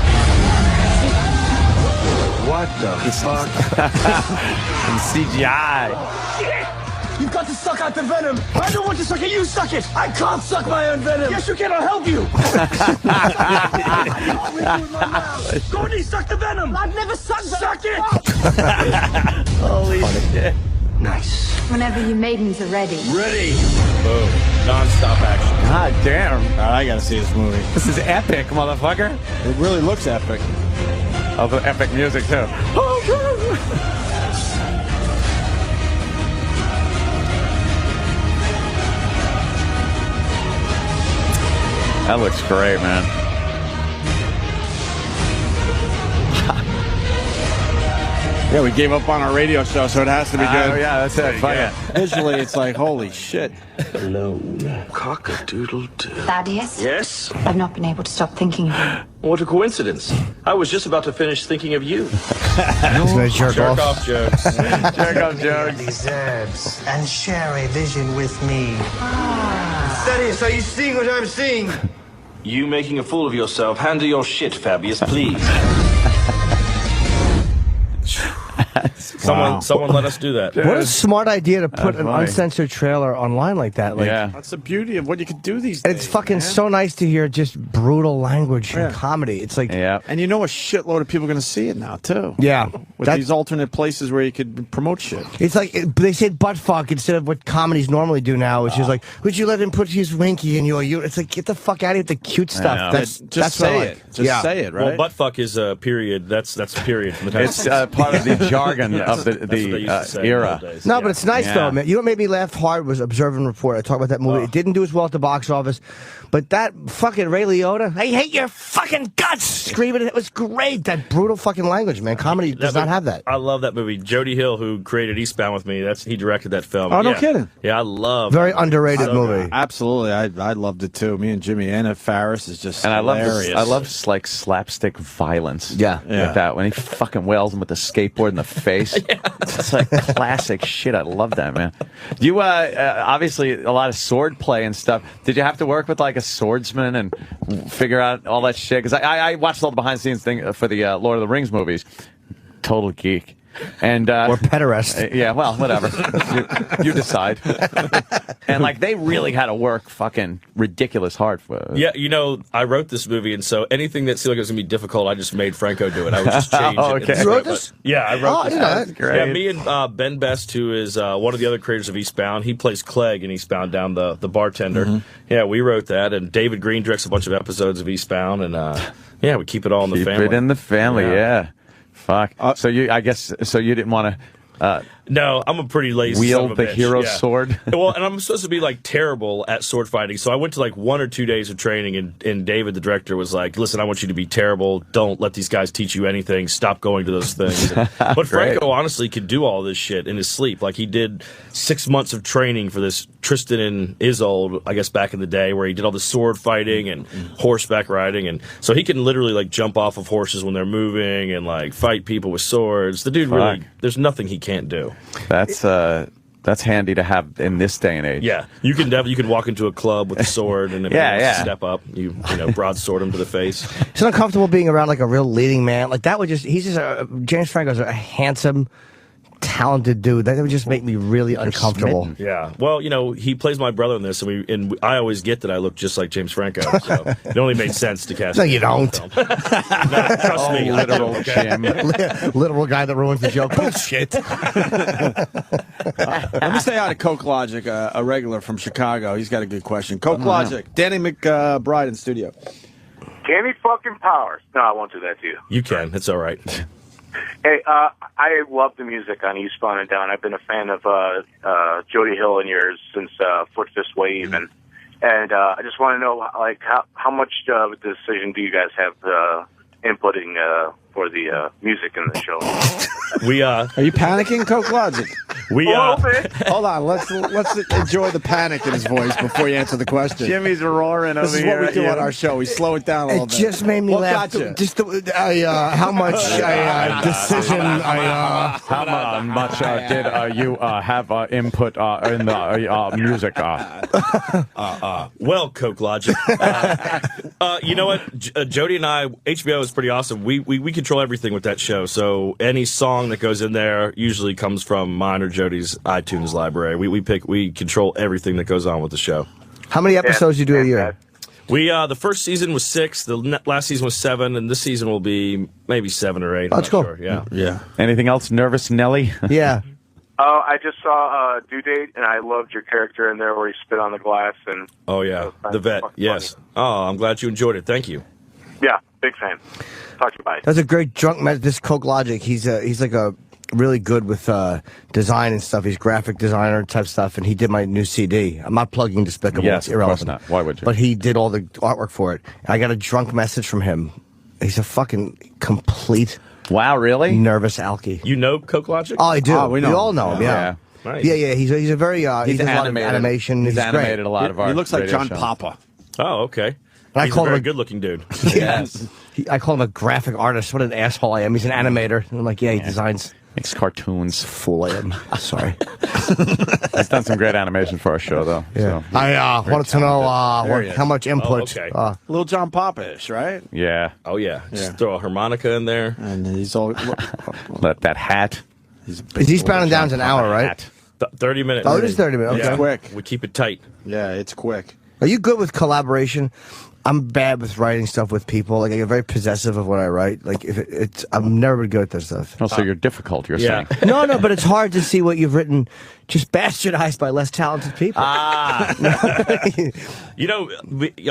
What the fuck? CGI. You've got to suck out the venom. I don't want to suck it. You suck it. I can't suck my own venom. Yes, you can. I'll help you. Courtney, suck the venom. I've never sucked it. Suck it. Holy shit. Nice. Whenever you maidens are ready. Ready. Boom. Non-stop action. God damn. I gotta see this movie. This is epic, motherfucker. It really looks epic. Oh, the epic music, too. That looks great, man. Yeah, we gave up on our radio show, so it has to be good. Oh, yeah, that's it. Fuck it. Visually, it's like, holy shit. Alone. Cock-a-doodle-doo. Thaddeus? Yes? I've not been able to stop thinking of you. What a coincidence. I was just about to finish thinking of you. He's gonna jerk Jerk off. off jokes. Jerk off jokes. these herbs and share a vision with me. Thaddeus, are you seeing what I'm seeing? You making a fool of yourself. Handle your shit, Fabius, please. Someone let us do that. What a smart idea to put That's an funny. uncensored trailer online like that. Like, Yeah. That's the beauty of what you can do these And days. it's fucking man. so nice to hear just brutal language and comedy. It's like, Yeah. And you know a shitload of people are going to see it now, too. yeah. With That- these alternate places where you could promote shit. It's like they said butt fuck instead of what comedies normally do now, which is like, would you let him put his winky in your? It's like, get the fuck out of here with the cute stuff. know. That's Just what I say like. it. Just Yeah. say it, right? Well, buttfuck is a period. That's a period from the time. It's part of the jargon of That's what they used to say in the era. old days. No, but it's nice Yeah. though, man. You know what made me laugh hard was Observe and Report. I talked about that movie. It didn't do as well at the box office, but that fucking Ray Liotta, I hate your fucking guts, screaming. It was great. That brutal fucking language, man. Comedy does not have that. I love that movie. Jody Hill, who created Eastbound with me, he directed that film. Oh, no Yeah. kidding. Yeah, I love Very it. underrated So movie. Absolutely, I loved it too. Me and Jimmy Anna Faris is just And I love hilarious. this, I love just, like slapstick violence. Yeah. Like that when he fucking wails him with the skateboard in the face. It's like classic shit. I love that, man. You obviously a lot of sword play and stuff. Did you have to work with like a swordsman and figure out all that shit? Because I watched all the behind the scenes thing for the Lord of the Rings movies. Total geek. And Or pederast. yeah, well, whatever. you decide. And like they really had to work fucking ridiculous hard for. Yeah, I wrote this movie, and so anything that seemed like it was going to be difficult, I just made Franco do it. I would just change Oh, it. okay. You wrote this? Yeah, I wrote this. That's great. Yeah, me and Ben Best, who is one of the other creators of Eastbound, he plays Clegg in Eastbound Down, the bartender. Yeah, we wrote that, and David Green directs a bunch of episodes of Eastbound, and yeah, we keep it all in the Keep family. it in the family, yeah. Fuck. So you didn't want to No, I'm a pretty lazy son wield of a the bitch. hero Yeah. sword. Well, and I'm supposed to be like terrible at sword fighting, so I went to like 1 or 2 days of training, and David, the director, was like, "Listen, I want you to be terrible. Don't let these guys teach you anything. Stop going to those things." But Franco honestly could do all this shit in his sleep. Like he did 6 months of training for this Tristan and Isolde, I guess back in the day, where he did all the sword fighting and horseback riding, and so he can literally like jump off of horses when they're moving and like fight people with swords. The dude really, there's nothing he can't do. That's handy to have in this day and age. Yeah, you can walk into a club with a sword, and if Yeah, you yeah. step up, you broadsword him to the face. It's uncomfortable being around like a real leading man. Like that would just, James Franco's a handsome, talented dude. That would just make me really uncomfortable. Yeah, well, he plays my brother in this, and I always get that I look just like James Franco, so it only made sense to cast. No, him you in the don't. film. No, trust me, I Literal do, okay? Jim. Literal guy that ruins the joke. Bullshit. Let me say hi to Coke Logic, a regular from Chicago. He's got a good question. Coke Logic, Danny McBride in studio. Kenny fucking Powers. No, I won't do that to you. You can. It's all right. Hey, I love the music on Eastbound and Down. I've been a fan of Jody Hill and yours since Foot Fist Wave, and I just want to know, like, how much of a decision do you guys have inputting for the music in the show? Are you panicking, Coke Logic? Hold on, let's enjoy the panic in his voice before you answer the question. Jimmy's roaring over This is here. what we do on our show. We slow it down a little It bit. just made me What laugh. got you? Just how much decision How much did you have input in the music? Well, Coke Logic. You know what? Jody and I, HBO is pretty awesome. We control everything with that show. So any song that goes in there usually comes from mine or Jody's iTunes library. We control everything that goes on with the show. How many episodes you do a year? The first season was 6, the last season was 7, and this season will be maybe 7 or 8. That's I'm not cool. Sure. Yeah. Anything else, Nervous Nelly? Yeah. I just saw Due Date, and I loved your character in there where he spit on the glass. And Oh, yeah. The vet. Yes. Funny. Oh, I'm glad you enjoyed it. Thank you. Yeah, big fan. Talk to you, bye. That's a great drunk mess. This Coke Logic, he's like a really good with design and stuff. He's graphic designer type stuff, and he did my new CD. I'm not plugging Despicable. Yes, it's of course irrelevant. not. Why would you? But he did all the artwork for it. And I got a drunk message from him. He's a fucking complete Wow, really? nervous alky. You know Coke Logic? Oh, I do. Oh, we know all him. know him. Yeah. Nice. Yeah. He's a very He's does a lot of animated. animation. He's great. animated a lot of our He looks like radio John shows. Papa. Oh, okay. I He's a call him very a- good-looking dude. Yes. I call him a graphic artist. What an asshole I am. He's an animator. And I'm like, yeah, he designs. Makes cartoons. Fool I am. Sorry. He's done some great animation for our show, though. Yeah. So. I wanted to know There he is. how much input. okay. Little John Papa-ish, right? Yeah. Oh, yeah. Yeah. Just throw a harmonica in there. And he's all. That hat. He's a big is Eastbound and John Down's an Papa hour, right? Hat. 30 minutes. Oh, it is 30 minutes. It's Okay. quick. We keep it tight. Yeah, it's quick. Are you good with collaboration? I'm bad with writing stuff with people. Like I get very possessive of what I write. Like if it's, I'm never been good at this stuff. Oh, so you're difficult. You're saying. No, but it's hard to see what you've written just bastardized by less talented people. You know,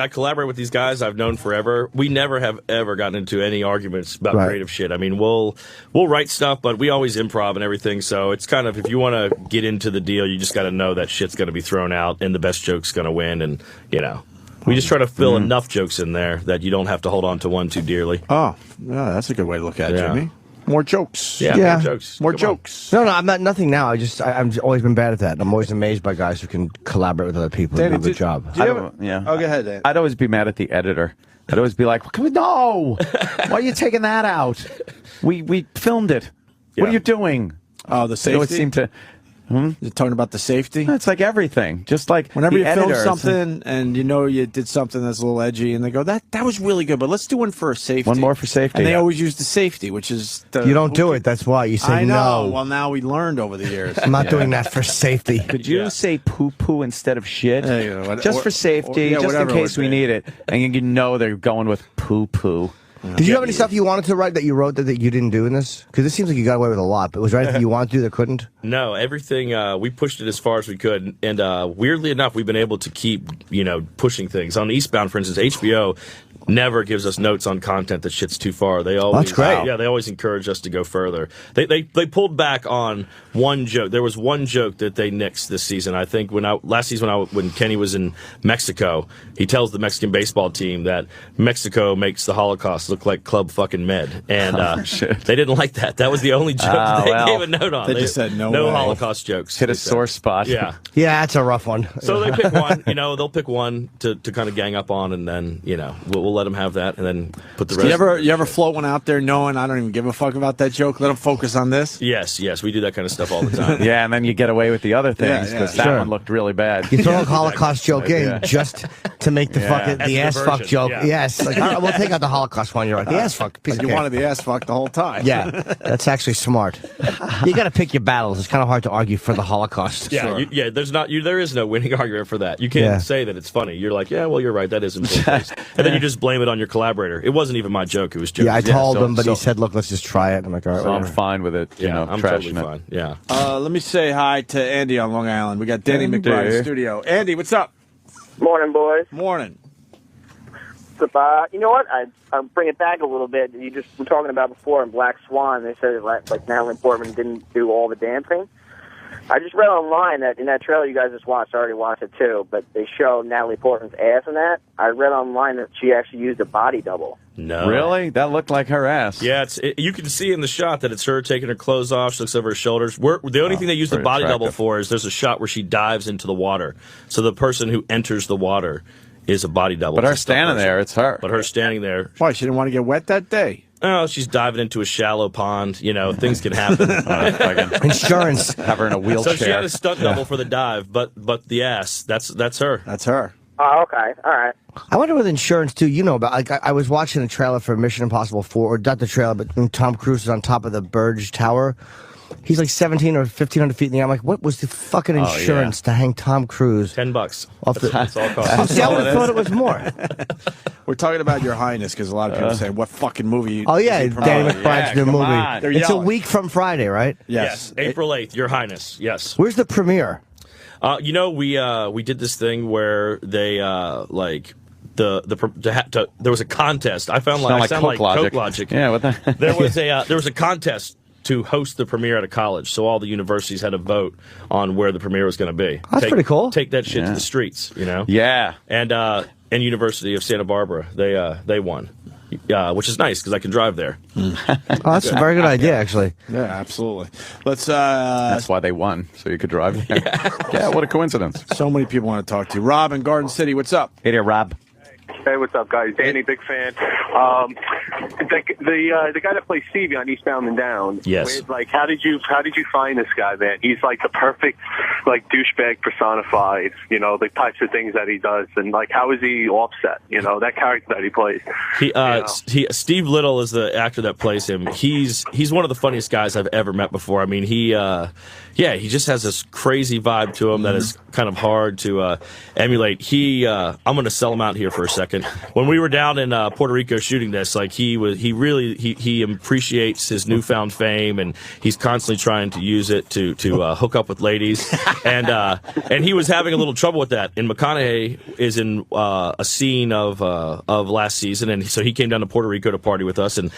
I collaborate with these guys I've known forever. We never have ever gotten into any arguments about creative shit. I mean, we'll write stuff, but we always improv and everything. So it's kind of, if you want to get into the deal, you just got to know that shit's going to be thrown out and the best joke's going to win. And, you know. We just try to fill enough jokes in there that you don't have to hold on to one too dearly. Oh, yeah, that's a good way to look at it, Jimmy. More jokes. Yeah, more jokes. More jokes. No, I'm not nothing now. I've always been bad at that. I'm always amazed by guys who can collaborate with other people and do a good job. Oh, go ahead, Dan. I'd always be mad at the editor. I'd always be like, no! Why are you taking that out? We filmed it. What are you doing? Oh, the safety? It always seemed to... You're talking about the safety? It's like everything. Just like whenever you film editor, something and you know you did something that's a little edgy and they go, that was really good, but let's do one for safety. One more for safety. And they always use the safety, which is... You don't do it. That's why. You say I know. no. Well, now we learned over the years. I'm not doing that for safety. Could you say poo-poo instead of shit? Just for safety, just in case we need it. And you know they're going with poo-poo. Did you have any stuff you wanted to write that you wrote that you didn't do in this? Because it seems like you got away with a lot, but was there anything you wanted to do that couldn't? No, everything, we pushed it as far as we could. And weirdly enough, we've been able to keep, pushing things. On Eastbound, for instance, HBO never gives us notes on content that shit's too far. They always, that's great. Yeah, they always encourage us to go further. They pulled back on one joke. There was one joke that they nixed this season. I think last season when Kenny was in Mexico, he tells the Mexican baseball team that Mexico makes the Holocaust look like Club fucking Med, and they didn't like that. That was the only joke that they gave a note on. They just said no Holocaust jokes. Hit a sore spot. Yeah, that's a rough one. So they pick one. They'll pick one to kind of gang up on, and then we'll let them have that, and then put the rest. You ever float one out there knowing I don't even give a fuck about that joke? Let them focus on this. Yes, we do that kind of stuff all the time. Yeah, and then you get away with the other things because that one looked really bad. You throw a Holocaust joke in just to make the the ass fuck joke. Yeah. Yes, like, all right, we'll take out the Holocaust one. You're like the ass fuck. Piece of You cake. wanted the ass fuck the whole time. Yeah, that's actually smart. You got to pick your battles. It's kind of hard to argue for the Holocaust. Yeah, there is no winning argument for that. You can't say that it's funny. You're like, yeah, well, you're right. That is important. And then you just blame it on your collaborator. It wasn't even my joke. It was jokes. Yeah, I told him, but he said, look, let's just try it. I'm like, all right, so I'm fine with it. I'm trashing totally fine. Yeah. Let me say hi to Andy on Long Island. We got Danny McBride in the studio. Andy, what's up? Morning, boys. Morning. You know what? I'll bring it back a little bit. You just were talking about before in Black Swan. They said like Natalie Portman didn't do all the dancing. I just read online that in that trailer you guys just watched, I already watched it too, but they show Natalie Portman's ass in that. I read online that she actually used a body double. No. Really? That looked like her ass. Yeah, you can see in the shot that it's her taking her clothes off. She looks over her shoulders. The only thing they use the body double for is there's a shot where she dives into the water. So the person who enters the water is a body double. But her standing there, it's her. But her standing there. Why? She didn't want to get wet that day. Oh, she's diving into a shallow pond. Things can happen. Insurance. Have her in a wheelchair. So she had a stunt double for the dive, but the ass, that's her. That's her. Oh, okay. All right. I wonder with insurance, too, about, like, I was watching a trailer for Mission Impossible 4, or not the trailer, but when Tom Cruise is on top of the Burj Tower. He's like 17 or 1,500 feet in the air. I'm like, what was the fucking insurance to hang Tom Cruise? $10. Off the, that's all it costs. See, I would have thought it was more. We're talking about Your Highness because a lot of people say, what fucking movie? Oh, yeah, Danny McBride's new movie. It's yelling. a week from Friday, right? Yes. April 8th, Your Highness. Yes. Where's the premiere? We did this thing where they there was a contest. I sound like Coke Logic. Yeah, what the? There was a contest to host the premiere at a college, so all the universities had a vote on where the premiere was going to be. That's pretty cool. Take that shit to the streets, Yeah. And University of Santa Barbara, they won. Which is nice because I can drive there. Oh, that's a very good idea, actually. Yeah, absolutely. Let's. That's why they won, so you could drive there. Yeah, what a coincidence. So many people want to talk to you. Rob in Garden City, what's up? Hey there, Rob. Hey, what's up, guys? Danny, big fan. The guy that plays Stevie on Eastbound and Down. Yes. How did you find this guy, man? He's like the perfect douchebag personified. The types of things that he does, and how is he offset? That character that he plays. Steve Little is the actor that plays him. He's one of the funniest guys I've ever met before. I mean, he just has this crazy vibe to him that is kind of hard to emulate. I'm going to sell him out here for a second. suck. And when we were down in Puerto Rico shooting this, like he really appreciates his newfound fame, and he's constantly trying to use it to hook up with ladies. And he was having a little trouble with that. And McConaughey is in a scene of last season, and so he came down to Puerto Rico to party with us. And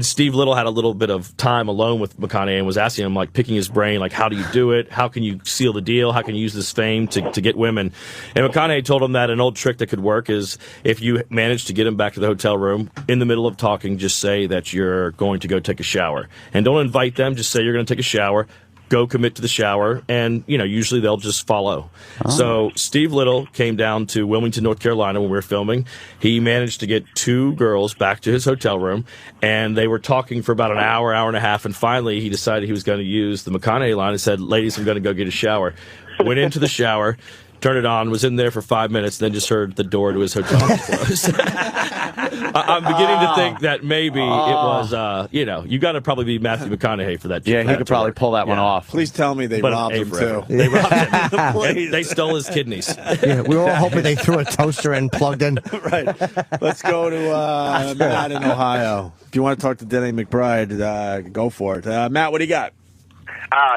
Steve Little had a little bit of time alone with McConaughey and was asking him, like, picking his brain, like, how do you do it? How can you seal the deal? How can you use this fame to get women? And McConaughey told him that an old trick that could work is if you manage to get him back to the hotel room, in the middle of talking, just say that you're going to go take a shower. And don't invite them, just say you're going to take a shower. Go commit to the shower, and usually they'll just follow. Oh. So Steve Little came down to Wilmington, North Carolina when we were filming. He managed to get 2 girls back to his hotel room, and they were talking for about an hour and a half, and finally he decided he was going to use the McConaughey line and said, "Ladies, I'm going to go get a shower." Went into the shower, turned it on, was in there for 5 minutes, then just heard the door to his hotel room close. I'm beginning to think that maybe it was, you got to probably be Matthew McConaughey for that. Yeah, he could probably pull that one off. Please tell me they robbed him, too. They robbed him. They stole his kidneys. Yeah, we were all hoping they threw a toaster and plugged in. Right. Let's go to Matt in Ohio. If you want to talk to Danny McBride, go for it. Matt, what do you got?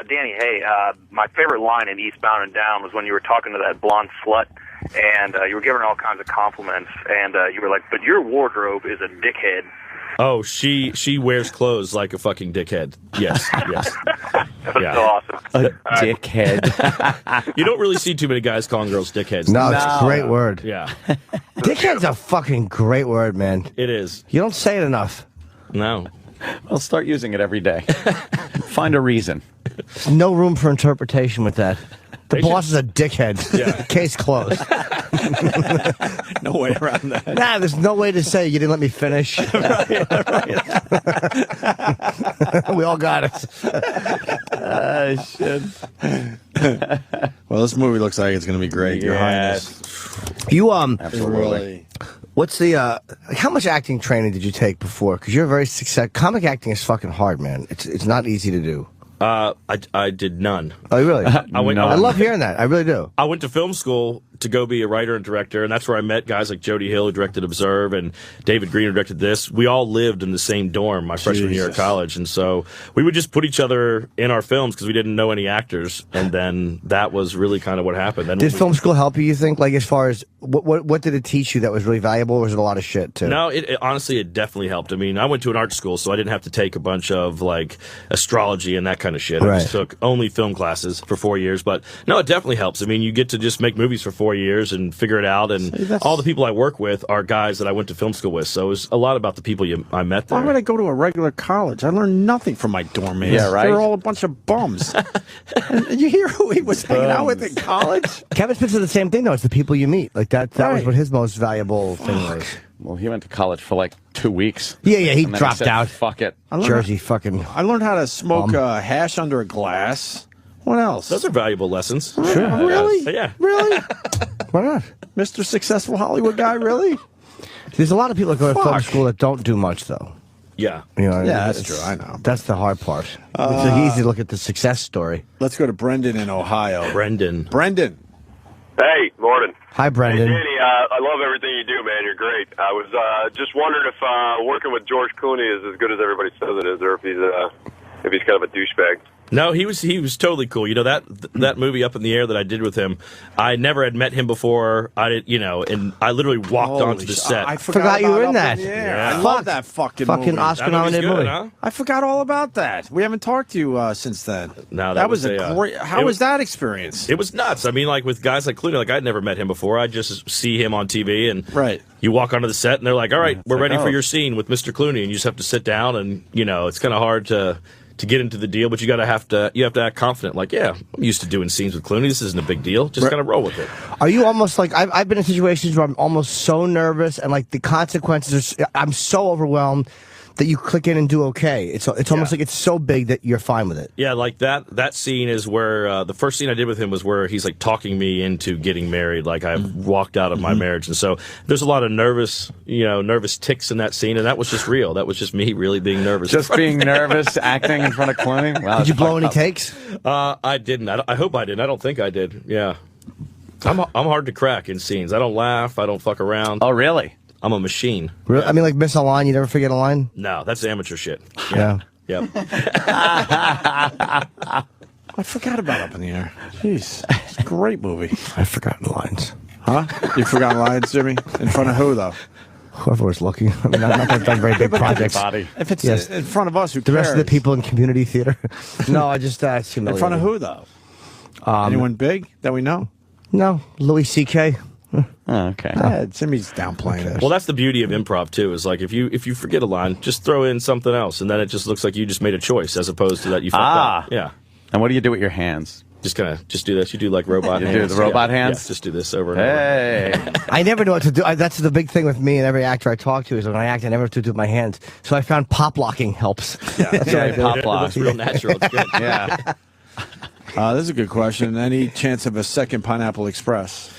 Danny, hey, my favorite line in Eastbound and Down was when you were talking to that blonde slut, and you were giving her all kinds of compliments, and you were like, "But your wardrobe is a dickhead." Oh, she wears clothes like a fucking dickhead. Yes. That's so awesome. A dickhead. You don't really see too many guys calling girls dickheads. No, it's a great word. Yeah. Dickhead's a fucking great word, man. It is. You don't say it enough. No. I'll start using it every day. Find a reason. There's no room for interpretation with that. The boss is a dickhead. Yeah. Case closed. No way around that. Nah, there's no way to say you didn't let me finish. Right. We all got it. Shit. Well, this movie looks like it's going to be great. Your Highness. You Absolutely. What's the how much acting training did you take before? Because you're very successful. Comic acting is fucking hard, man. It's not easy to do. I did none. Oh, really? I love hearing that. I really do. I went to film school to go be a writer and director, and that's where I met guys like Jody Hill, who directed Observe, and David Green, who directed this. We all lived in the same dorm my freshman year of college, and so we would just put each other in our films because we didn't know any actors, and then that was really kind of what happened. Then did film school help you think? Like, as far as what did it teach you that was really valuable, or was it a lot of shit too? No, honestly, it definitely helped. I mean, I went to an art school, so I didn't have to take a bunch of like astrology and that kind of shit. I just took only film classes for 4 years, but no, it definitely helps. I mean, you get to just make movies for 4 years and figure it out, and all the people I work with are guys that I went to film school with, so it was a lot about the people I met there. Why would I go to a regular college? I learned nothing from my dorm mates. Yeah, right? They're all a bunch of bums. And you hear who he was hanging out with in college? Kevin Smith said the same thing, though. It's the people you meet. Like, that was what his most valuable thing was. Well, he went to college for like 2 weeks. Yeah, he dropped out. Fuck it. I learned how to smoke hash under a glass. What else? Those are valuable lessons. Sure. Really? Yeah. Really? Why not? Mr. Successful Hollywood guy, really? There's a lot of people that go to film school that don't do much, though. Yeah. You know, yeah, that's true. I know. That's the hard part. It's easy to look at the success story. Let's go to Brendan in Ohio. Brendan. Hey, morning. Hi, Brendan. Hey, Danny, I love everything you do, man. You're great. I was just wondering if working with George Clooney is as good as everybody says it is, or if he's kind of a douchebag. No, he was totally cool. You know, that movie Up in the Air that I did with him, I never had met him before. I did, and I literally walked onto the set. I forgot you were in that. Yeah. I love that fucking movie. Oscar-nominated movie. Huh? I forgot all about that. We haven't talked to you since then. No, that was a great. How was that experience? It was nuts. I mean, like with guys like Clooney, like I'd never met him before. I just see him on TV, and you walk onto the set, and they're like, "All right, we're ready for your scene with Mr. Clooney," and you just have to sit down, and it's kind of hard to get into the deal, but you have to act confident. Like, yeah, I'm used to doing scenes with Clooney. This isn't a big deal. Just kind of roll with it. Are you almost like I've been in situations where I'm almost so nervous and like the consequences I'm so overwhelmed that you click in and do okay. It's almost like it's so big that you're fine with it. Yeah, like that scene is where the first scene I did with him was where he's like talking me into getting married. Like I walked out of my marriage, and so there's a lot of nervous ticks in that scene, and that was just real. That was just me really being nervous. Just being nervous, acting in front of Clooney. Wow, did you blow any takes? I didn't. I hope I didn't. I don't think I did. Yeah, I'm hard to crack in scenes. I don't laugh. I don't fuck around. Oh, really? I'm a machine. Really? I mean, like miss a line, you never forget a line? No, that's amateur shit. Yeah. Yep. I forgot about Up in the Air. Jeez. It's a great movie. I've forgotten lines. Huh? You forgot lines, Jimmy? In front of who, though? Whoever was looking. I mean, I'm not going to done very big projects. If it's in front of us, who The cares? rest of the people in community theater. No, I just it's In humiliating. front of who, though? Anyone big that we know? No, Louis C.K. Oh, okay. Yeah, Jimmy's downplaying it. Well, that's the beauty of improv too. Is like if you forget a line, just throw in something else, and then it just looks like you just made a choice as opposed to that you fucked up. Yeah. And what do you do with your hands? Just do this. You do like robot You hands. do the robot Yeah. hands? Yeah, just do this over and over. Hey. I never know what to do. That's the big thing with me and every actor I talk to is when I act, I never know what to do with my hands. So I found pop locking helps. Yeah, That's what I do. pop It lock. looks real natural. It's good. Yeah. This is a good question. Any chance of a second Pineapple Express?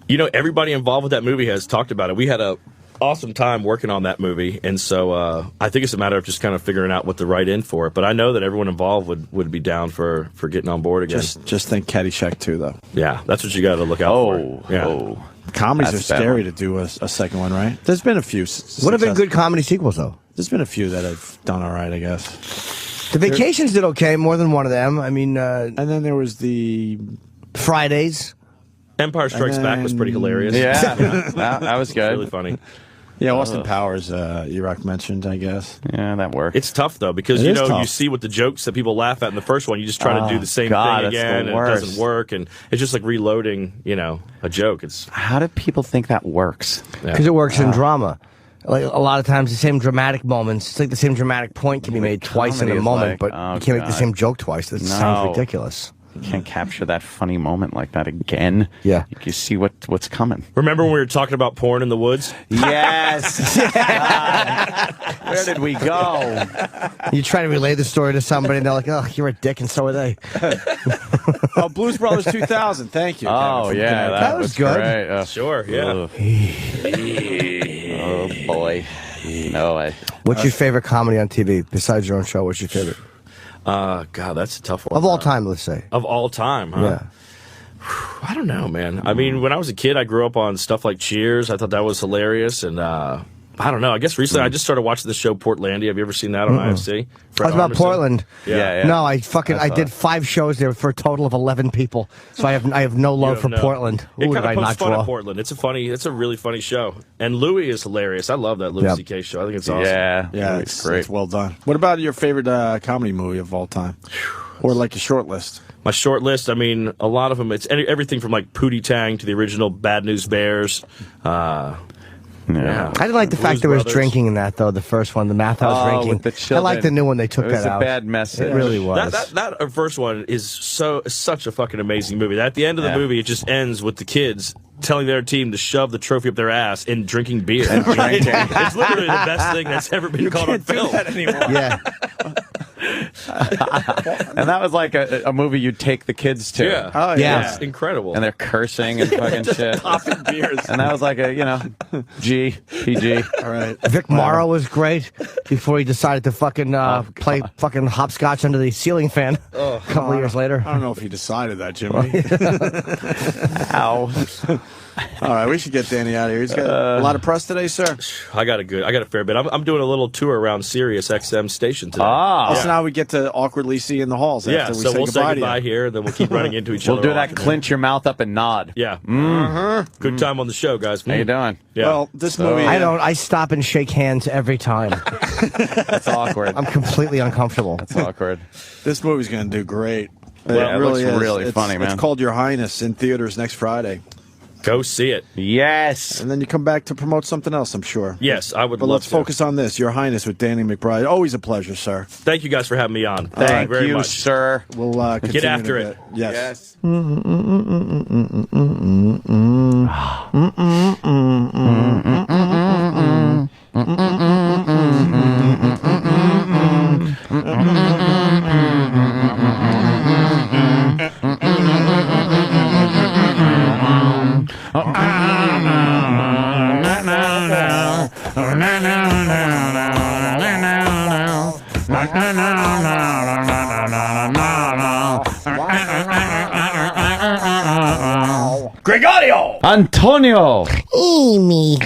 You know, everybody involved with that movie has talked about it. We had a awesome time working on that movie, and so I think it's a matter of just kind of figuring out what to write in for it. But I know that everyone involved would be down for getting on board again. Just think Caddyshack 2, though. Yeah, that's what you got to look out for. Yeah. Comedies That's are a bad scary one. to do a second one, right? There's been a few. What have been good comedy sequels, though? There's been a few that have done all right, I guess. The Vacations did okay, more than one of them. I mean, and then there was the Fridays. Empire Strikes Back was pretty hilarious. Yeah. That was good. Really funny. Yeah, Austin Powers, Iraq mentioned, I guess. Yeah, that worked. It's tough though because It you is know tough. you see what the jokes that people laugh at in the first one. You just try to do the same God, thing it's the again, and it worst. doesn't work, and it's just like reloading, a joke. It's How do people think that works? Because it works in drama. Like a lot of times, the same dramatic moments. It's like the same dramatic point can be made twice in comedy a is moment, like, but oh, you can't make the God. same joke twice. That No. sounds ridiculous. You can't capture that funny moment like that again. Yeah. You see what's coming. remember when we were talking about porn in the woods? Yes. Where did we go? You try to relay the story to somebody, and they're like, "Oh, you're a dick," and so are they. Oh, Blues Brothers 2000. Thank you. Oh, Kevin, yeah. That was good. Great. Sure, yeah. Oh, boy. No, What's your favorite comedy on TV besides your own show? What's your favorite God, that's a tough one. of all time? Let's say. Of all time, huh? Yeah. I don't know, man. I mean, when I was a kid, I grew up on stuff like Cheers. I thought that was hilarious, and I don't know. I guess recently I just started watching the show Portlandia. Have you ever seen that on IFC? I was about Portland. Yeah. No, I did 5 shows there for a total of 11 people. So I have no love for Portland. It Who kind did I of pokes not fun draw? at Portland. It's a really funny show, and Louis is hilarious. I love that Louis Yep. C.K. show. I think it's awesome. Yeah, it's great. It's well done. What about your favorite comedy movie of all time? Or like a short list? My short list. I mean, a lot of them. It's everything from like Pootie Tang to the original Bad News Bears. Yeah. I didn't like the Blues fact there was Brothers. drinking in that, though, the first one, the math house Oh, drinking. with the I children. like the new one they took It was that a out. bad message. It really was. That first one is such a fucking amazing movie. At the end of the movie, it just ends with the kids telling their team to shove the trophy up their ass and drinking beer. And Right? drinking. It's literally the best thing that's ever been caught on film. Yeah. And that was like a movie you'd take the kids to. Yeah. Oh, Yeah. It's incredible. And they're cursing and fucking shit. Popping beers. And that was like a, PG. All right. Vic Morrow was great before he decided to fucking play fucking hopscotch under the ceiling fan a couple of years later. I don't know if he decided that, Jimmy. Ow. All right, we should get Danny out of here. He's got a lot of press today, sir. I got a fair bit. I'm doing a little tour around Sirius XM station today. Also, now we get to awkwardly see in the halls Yeah, after we so say we'll say goodbye goodbye to you. here, and then we'll keep running into each other. We'll do that often. clench your mouth up and nod. Yeah. Mm-hmm. Good time on the show, guys. How you doing? Yeah. Well, this movie... I don't. I stop and shake hands every time. That's awkward. I'm completely uncomfortable. That's awkward. This movie's going to do great. Yeah, it looks really It's- funny, man. It's called Your Highness in theaters next Friday. Go see it. Yes. And then you come back to promote something else, I'm sure. Yes, I would But love let's to. focus on this. Your Highness with Danny McBride. Always a pleasure, sir. Thank you guys for having me on. Thank very you, much. sir. We'll continue Get after in a it. bit. Yes. Antonio. Amy.